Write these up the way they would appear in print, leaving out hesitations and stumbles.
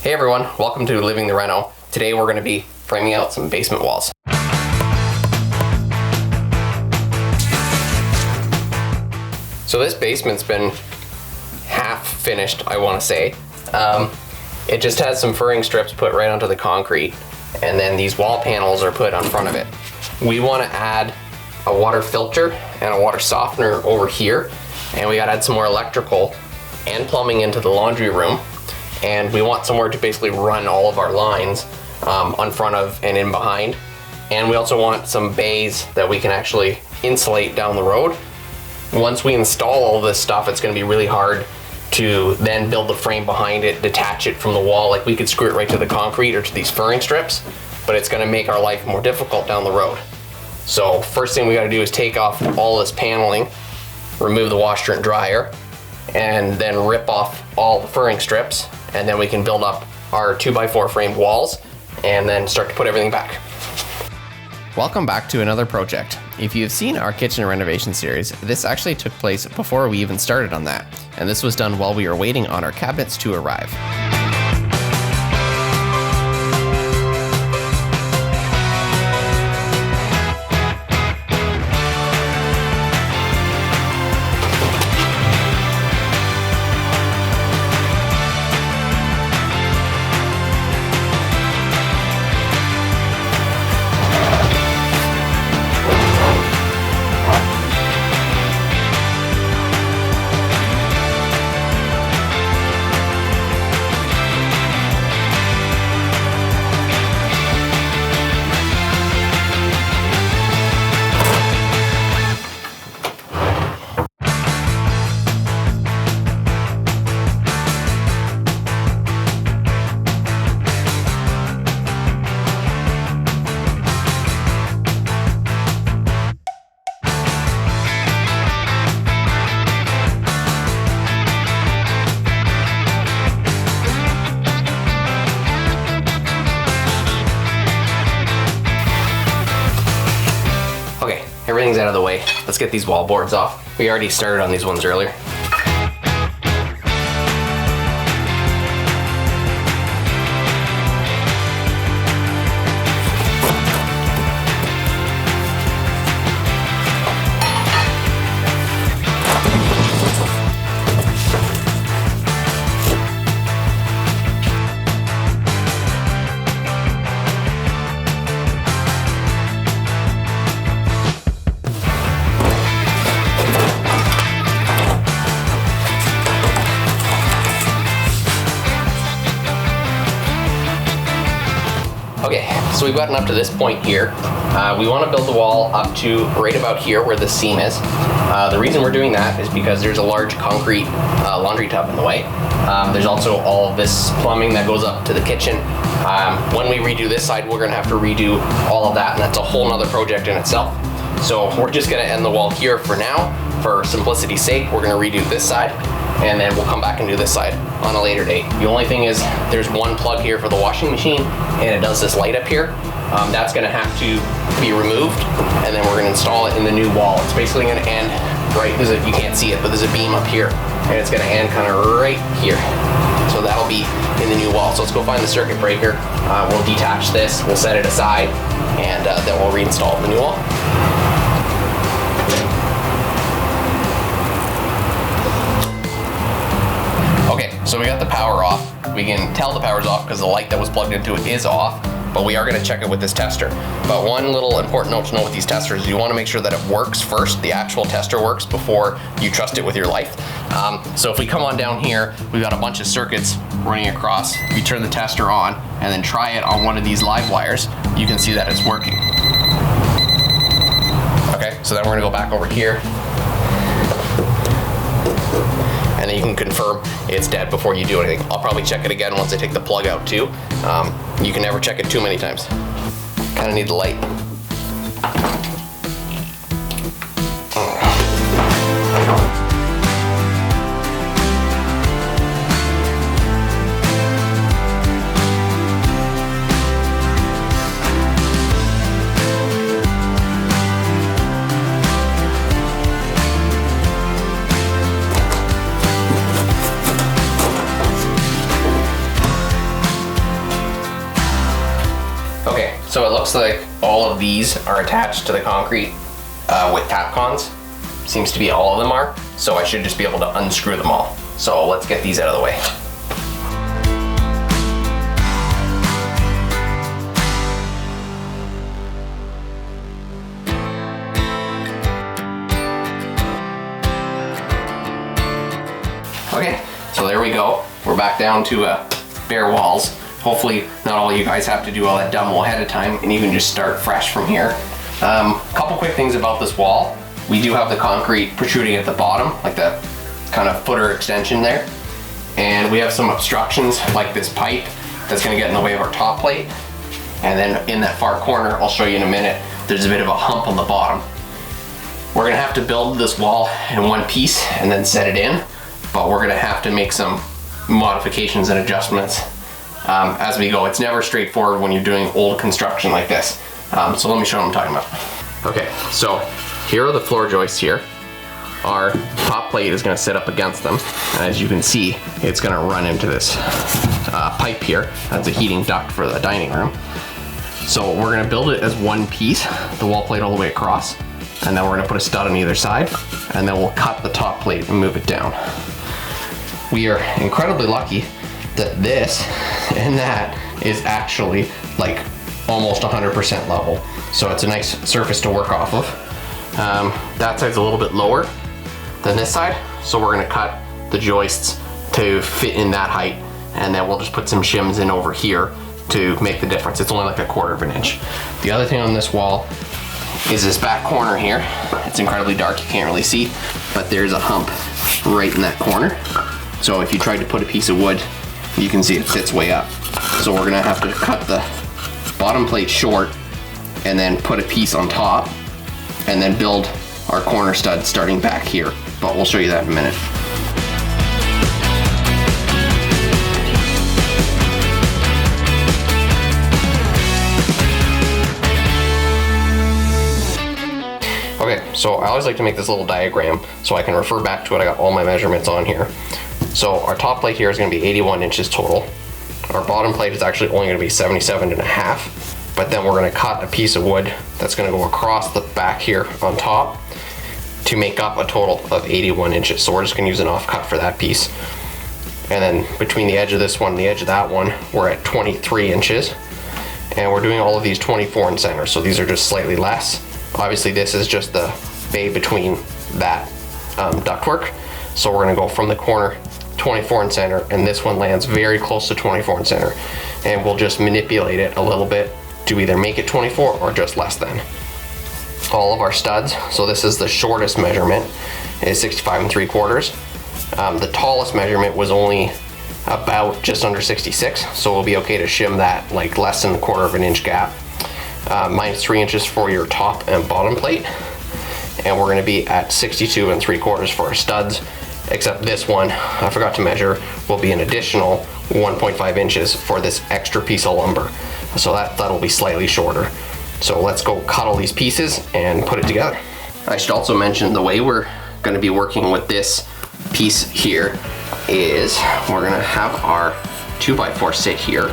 Hey everyone, welcome to Living the Reno. Today we're going to be framing out some basement walls. So this basement's been half finished, I want to say. It just has some furring strips put right onto the concrete, and then these wall panels are put on front of it. We want to add a water filter and a water softener over here, and we got to add some more electrical and plumbing into the laundry room. And we want somewhere to basically run all of our lines on front of and in behind. And we also want some bays that we can actually insulate down the road. Once we install all this stuff, it's going to be really hard to then build the frame behind it, detach it from the wall. Like we could screw it right to the concrete or to these furring strips, but it's going to make our life more difficult down the road. So first thing we got to do is take off all this paneling, remove the washer and dryer, and then rip off all the furring strips, and then we can build up our 2x4 framed walls and then start to put everything back. Welcome back to another project. If you've seen our kitchen renovation series, this actually took place before we even started on that, and this was done while we were waiting on our cabinets to arrive. Okay, everything's out of the way. Let's get these wall boards off. We already started on these ones earlier. Okay, so we've gotten up to this point here. We want to build the wall up to right about here where the seam is. The reason we're doing that is because there's a large concrete laundry tub in the way. There's also all of this plumbing that goes up to the kitchen. When we redo this side, we're going to have to redo all of that, and that's a whole nother project in itself. So we're just going to end the wall here for now. For simplicity's sake, we're going to redo this side, and then we'll come back and do this side on a later date. The only thing is there's one plug here for the washing machine, and it does this light up here. That's gonna have to be removed, and then we're gonna install it in the new wall. It's basically gonna end right, you can't see it, but there's a beam up here, and it's gonna end kind of right here. So that'll be in the new wall. So let's go find the circuit breaker. We'll detach this, we'll set it aside, and then we'll reinstall the new wall. So we got the power off. We can tell the power's off because the light that was plugged into it is off, but we are going to check it with this tester. But one little important note to know with these testers is you want to make sure that it works first, the actual tester works, before you trust it with your life. So if we come on down here, we've got a bunch of circuits running across. If you turn the tester on and then try it on one of these live wires, you can see that it's working. Okay, so then we're going to go back over here. And then you can confirm it's dead before you do anything. I'll probably check it again once I take the plug out too. You can never check it too many times. Kind of need the light. So it looks like all of these are attached to the concrete with Tapcons. Seems to be all of them are. So I should just be able to unscrew them all. So let's get these out of the way. Okay, so there we go. We're back down to bare walls. Hopefully not all you guys have to do all that demo ahead of time and you can just start fresh from here. Couple quick things about this wall. We do have the concrete protruding at the bottom, like the kind of footer extension there. And we have some obstructions like this pipe that's gonna get in the way of our top plate. And then in that far corner, I'll show you in a minute, there's a bit of a hump on the bottom. We're gonna have to build this wall in one piece and then set it in, but we're gonna have to make some modifications and adjustments as we go. It's never straightforward when you're doing old construction like this. So let me show you what I'm talking about. Okay, so here are the floor joists here. Our top plate is gonna sit up against them. And as you can see, it's gonna run into this pipe here. That's a heating duct for the dining room. So we're gonna build it as one piece, the wall plate all the way across. And then we're gonna put a stud on either side. And then we'll cut the top plate and move it down. We are incredibly lucky that this and that is actually like almost 100% level. So it's a nice surface to work off of. That side's a little bit lower than this side. So we're gonna cut the joists to fit in that height. And then we'll just put some shims in over here to make the difference. It's only like 1/4 of an inch. The other thing on this wall is this back corner here. It's incredibly dark, you can't really see, but there's a hump right in that corner. So if you tried to put a piece of wood, you can see it sits way up. So we're gonna have to cut the bottom plate short and then put a piece on top and then build our corner stud starting back here. But we'll show you that in a minute. Okay, so I always like to make this little diagram so I can refer back to it. I got all my measurements on here. So our top plate here is gonna be 81 inches total. Our bottom plate is actually only gonna be 77.5, but then we're gonna cut a piece of wood that's gonna go across the back here on top to make up a total of 81 inches. So we're just gonna use an offcut for that piece. And then between the edge of this one and the edge of that one, we're at 23 inches. And we're doing all of these 24 in center, so these are just slightly less. Obviously this is just the bay between that ductwork. So we're gonna go from the corner 24 in center, and this one lands very close to 24 in center. And we'll just manipulate it a little bit to either make it 24 or just less than. All of our studs, so this is the shortest measurement, is 65 3/4. The tallest measurement was only about just under 66, so we'll be okay to shim that like less than 1/4 of an inch gap. -3 inches for your top and bottom plate. And we're gonna be at 62 3/4 for our studs, except this one, I forgot to measure, will be an additional 1.5 inches for this extra piece of lumber. So that'll be slightly shorter. So let's go cut all these pieces and put it together. I should also mention the way we're gonna be working with this piece here is we're gonna have our 2x4 sit here,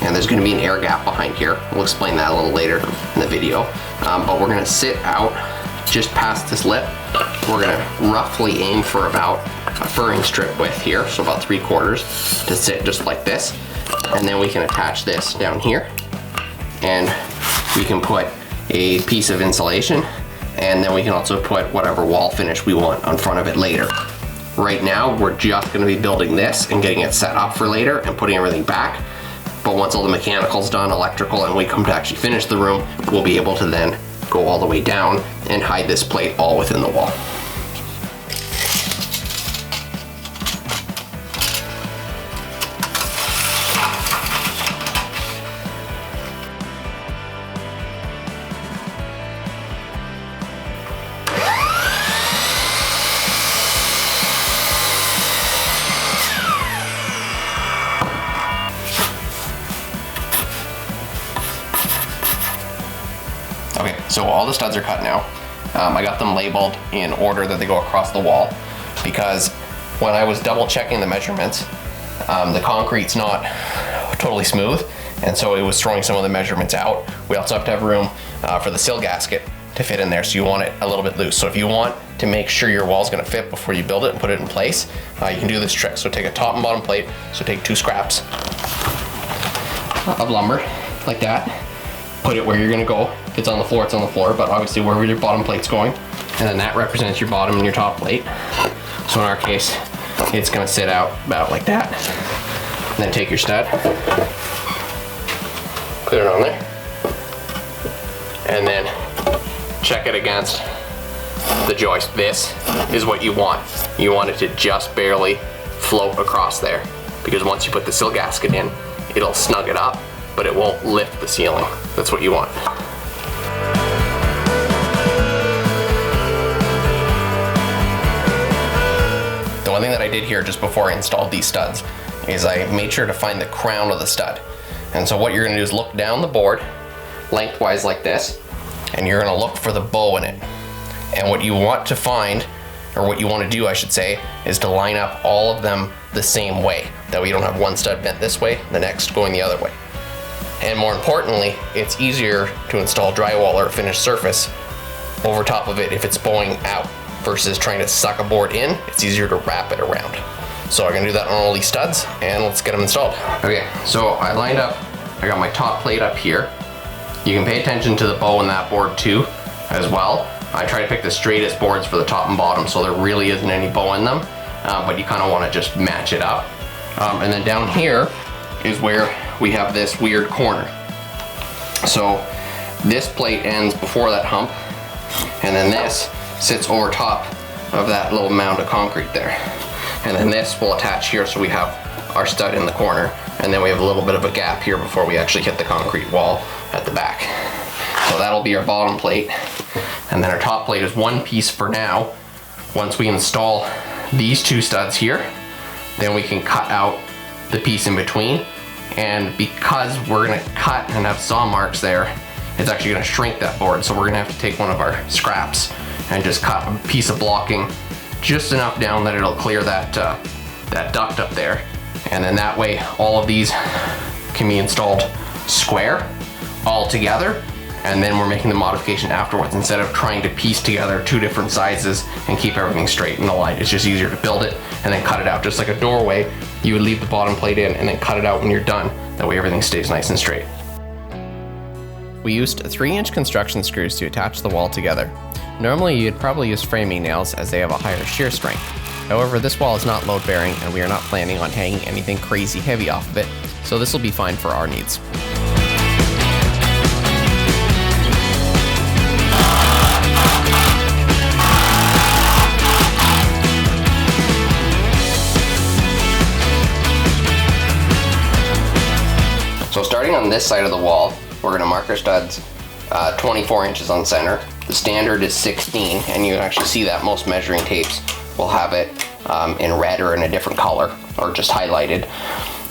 and there's gonna be an air gap behind here. We'll explain that a little later in the video. But we're gonna sit out just past this lip. We're gonna roughly aim for about a furring strip width here, so about 3/4 to sit just like this. And then we can attach this down here, and we can put a piece of insulation, and then we can also put whatever wall finish we want on front of it later. Right now, we're just gonna be building this and getting it set up for later and putting everything back. But once all the mechanical's done, electrical, and we come to actually finish the room, we'll be able to then go all the way down and hide this plate all within the wall. Okay, so all the studs are cut now. I got them labeled in order that they go across the wall, because when I was double checking the measurements, the concrete's not totally smooth, and so it was throwing some of the measurements out. We also have to have room for the sill gasket to fit in there, so you want it a little bit loose. So if you want to make sure your wall's gonna fit before you build it and put it in place, you can do this trick. So take a top and bottom plate, so take 2 scraps of lumber, like that. Put it where you're gonna go. If it's on the floor, it's on the floor, but obviously wherever your bottom plate's going. And then that represents your bottom and your top plate. So in our case, it's gonna sit out about like that. And then take your stud, put it on there, and then check it against the joist. This is what you want. You want it to just barely float across there, because once you put the sill gasket in, it'll snug it up, but it won't lift the ceiling. That's what you want. The one thing that I did here just before I installed these studs is I made sure to find the crown of the stud. And so what you're gonna do is look down the board lengthwise like this, and you're gonna look for the bow in it. And what you want to find, or what you want to do I should say, is to line up all of them the same way. That way you don't have one stud bent this way, the next going the other way. And more importantly, it's easier to install drywall or a finished surface over top of it if it's bowing out versus trying to suck a board in. It's easier to wrap it around. So I'm gonna do that on all these studs, and let's get them installed. Okay, so I lined up, I got my top plate up here. You can pay attention to the bow in that board too, as well. I try to pick the straightest boards for the top and bottom, so there really isn't any bow in them, but you kind of want to just match it up. And then down here is where we have this weird corner. So this plate ends before that hump, and then this sits over top of that little mound of concrete there. And then this will attach here, so we have our stud in the corner, and then we have a little bit of a gap here before we actually hit the concrete wall at the back. So that'll be our bottom plate, and then our top plate is one piece for now. Once we install these 2 studs here, then we can cut out the piece in between, and because we're gonna cut and have saw marks there, it's actually gonna shrink that board. So we're gonna have to take one of our scraps and just cut a piece of blocking just enough down that it'll clear that duct up there. And then that way all of these can be installed square all together, and then we're making the modification afterwards instead of trying to piece together 2 different sizes and keep everything straight and aligned. It's just easier to build it and then cut it out. Just like a doorway, you would leave the bottom plate in and then cut it out when you're done. That way everything stays nice and straight. We used 3-inch construction screws to attach the wall together. Normally you'd probably use framing nails as they have a higher shear strength. However, this wall is not load bearing and we are not planning on hanging anything crazy heavy off of it, so this will be fine for our needs. So starting on this side of the wall, we're gonna mark our studs 24 inches on center. The standard is 16, and you can actually see that most measuring tapes will have it in red or in a different color, or just highlighted.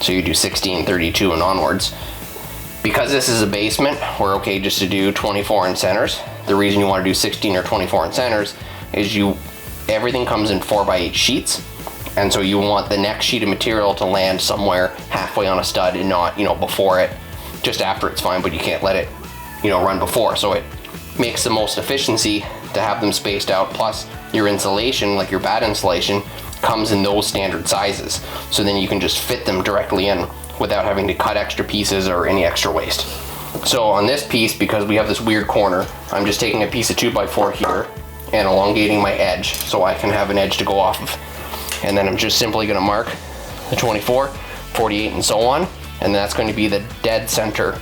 So you do 16, 32, and onwards. Because this is a basement, we're okay just to do 24 in centers. The reason you want to do 16 or 24 in centers is everything comes in 4x8 sheets. And so you want the next sheet of material to land somewhere halfway on a stud and not, before it. Just after it's fine, but you can't let it, run before. So it makes the most efficiency to have them spaced out. Plus your insulation, like your bat insulation, comes in those standard sizes. So then you can just fit them directly in without having to cut extra pieces or any extra waste. So on this piece, because we have this weird corner, I'm just taking a piece of 2x4 here and elongating my edge so I can have an edge to go off of. And then I'm just simply gonna mark the 24, 48, and so on. And that's going to be the dead center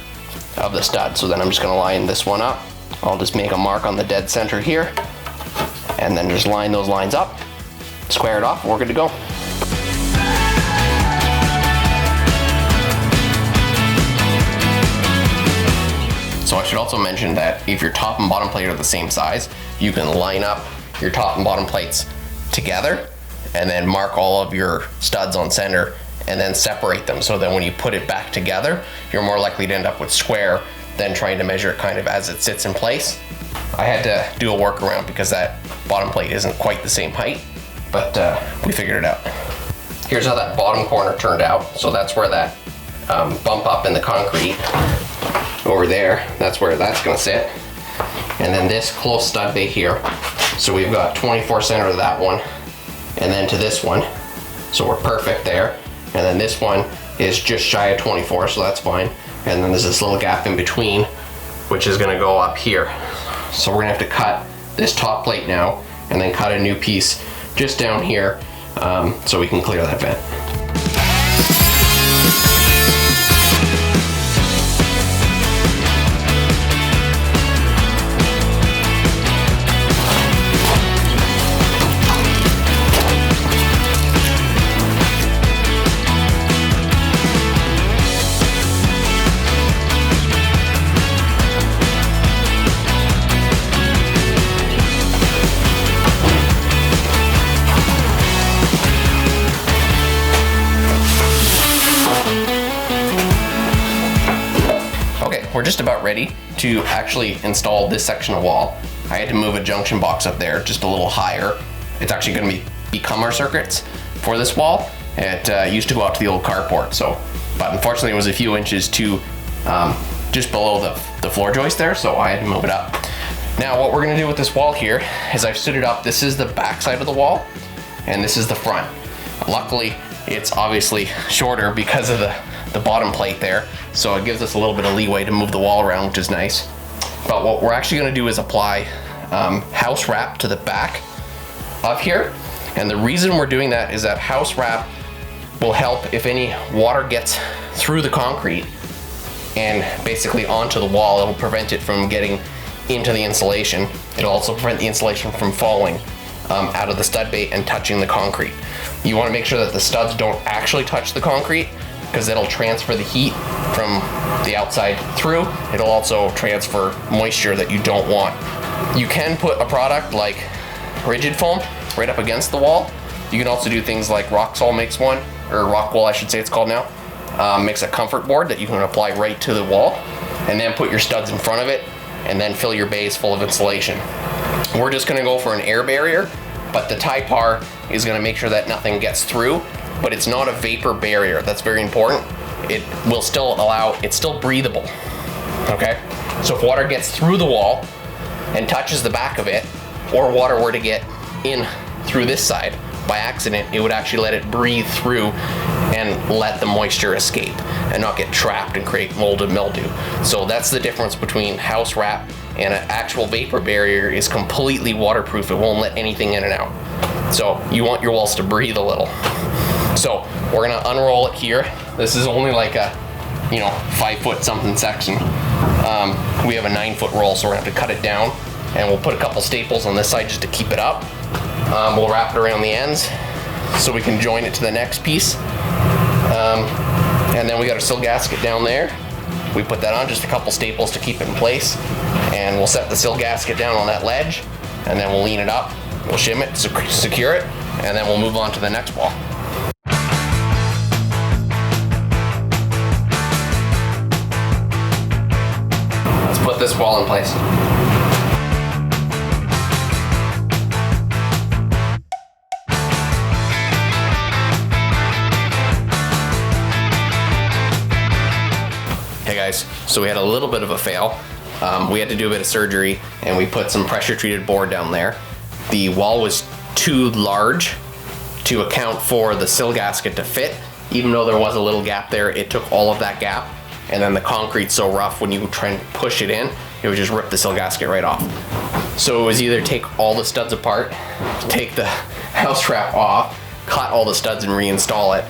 of the stud. So then I'm just gonna line this one up. I'll just make a mark on the dead center here, and then just line those lines up, square it off, and we're good to go. So I should also mention that if your top and bottom plate are the same size, you can line up your top and bottom plates together and then mark all of your studs on center and then separate them, so that when you put it back together, you're more likely to end up with square than trying to measure it kind of as it sits in place. I had to do a workaround because that bottom plate isn't quite the same height, but we figured it out. Here's how that bottom corner turned out. So that's where that bump up in the concrete over there. That's where that's gonna sit. And then this close stud bay here. So we've got 24 center to that one, and then to this one. So we're perfect there. And then this one is just shy of 24, so that's fine. And then there's this little gap in between, which is gonna go up here. So we're gonna have to cut this top plate now, and then cut a new piece just down here, so we can clear that vent. We're just about ready to actually install this section of wall. I had to move a junction box up there just a little higher. It's actually going to become our circuits for this wall. It used to go out to the old carport, but unfortunately it was a few inches too just below the floor joist there, so I had to move it up. Now what we're going to do with this wall here is I've stood it up. This is the back side of the wall, and this is the front. Luckily, it's obviously shorter because of the bottom plate there, so it gives us a little bit of leeway to move the wall around, which is nice. But what we're actually going to do is apply house wrap to the back of here, and the reason we're doing that is that house wrap will help if any water gets through the concrete and basically onto the wall. It'll prevent it from getting into the insulation. It'll also prevent the insulation from falling out of the stud bay and touching the concrete. You want to make sure that the studs don't actually touch the concrete, because it'll transfer the heat from the outside through. It'll also transfer moisture that you don't want. You can put a product like rigid foam right up against the wall. You can also do things like Roxol makes one, or Rockwool I should say it's called now, makes a comfort board that you can apply right to the wall, and then put your studs in front of it, and then fill your bays full of insulation. We're just gonna go for an air barrier, but the Typar is gonna make sure that nothing gets through, but it's not a vapor barrier. That's very important. It will still allow, it's still breathable, okay? So if water gets through the wall and touches the back of it, or water were to get in through this side by accident, it would actually let it breathe through and let the moisture escape and not get trapped and create mold and mildew. So that's the difference between house wrap and an actual vapor barrier. Is completely waterproof. It won't let anything in and out. So you want your walls to breathe a little. So we're gonna unroll it here. This is only like a 5 foot something section. We have a 9 foot roll, so we're gonna have to cut it down, and we'll put a couple staples on this side just to keep it up. We'll wrap it around the ends so we can join it to the next piece. And then we got our sill gasket down there. We put that on, just a couple staples to keep it in place, and we'll set the sill gasket down on that ledge, and then we'll lean it up, we'll shim it, secure it, and then we'll move on to the next wall. Let's put this wall in place. Hey guys, so we had a little bit of a fail. We had to do a bit of surgery, and we put some pressure treated board down there. The wall was too large to account for the sill gasket to fit. Even though there was a little gap there, it took all of that gap, and then the concrete's so rough when you try and push it in, it would just rip the sill gasket right off. So it was either take all the studs apart, take the house wrap off, cut all the studs and reinstall it.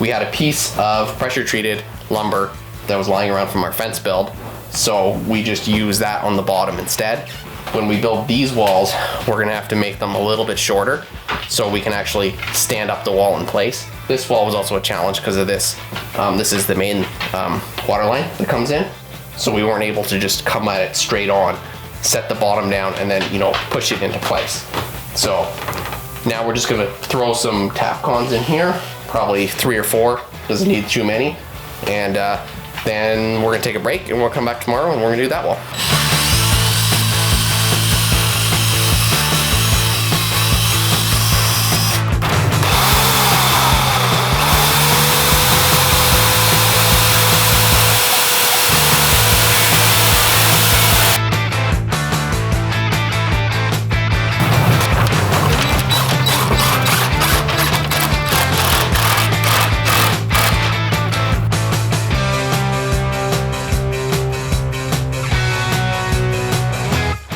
We had a piece of pressure treated lumber that was lying around from our fence build, so we just used that on the bottom instead. When we build these walls, we're gonna have to make them a little bit shorter so we can actually stand up the wall in place. This wall was also a challenge because of this. This is the main water line that comes in, so we weren't able to just come at it straight on, set the bottom down, and then push it into place. So now we're just gonna throw some tap cons in here, probably 3 or 4, doesn't need too many, and then we're gonna take a break, and we'll come back tomorrow and we're gonna do that wall.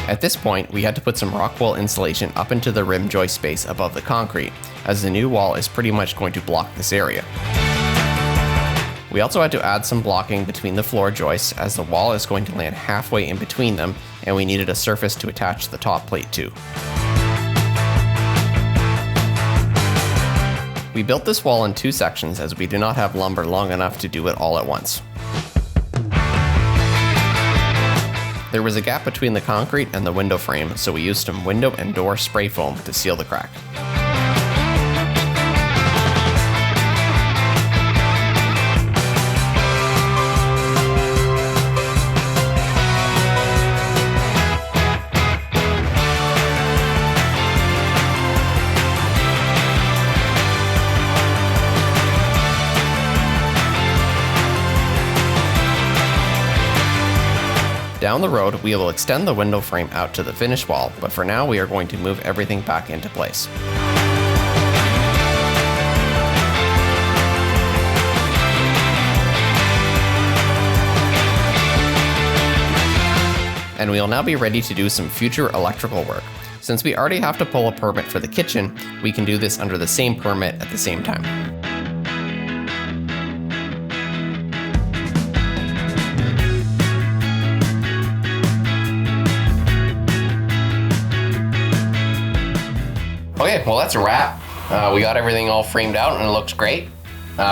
At this point, we had to put some rock wool insulation up into the rim joist space above the concrete, as the new wall is pretty much going to block this area. We also had to add some blocking between the floor joists, as the wall is going to land halfway in between them, and we needed a surface to attach the top plate to. We built this wall in 2 sections as we do not have lumber long enough to do it all at once. There was a gap between the concrete and the window frame, so we used some window and door spray foam to seal the crack. Down the road, we will extend the window frame out to the finished wall, but for now we are going to move everything back into place. And we will now be ready to do some future electrical work. Since we already have to pull a permit for the kitchen, we can do this under the same permit at the same time. Okay, well that's a wrap. We got everything all framed out and it looks great.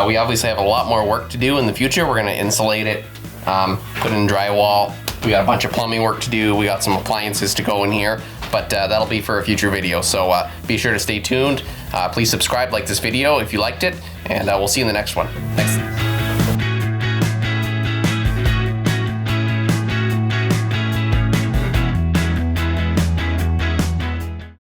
We obviously have a lot more work to do in the future. We're gonna insulate it, put in drywall. We got a bunch of plumbing work to do. We got some appliances to go in here, but that'll be for a future video. So be sure to stay tuned. Please subscribe, like this video if you liked it, and we'll see you in the next one. Thanks.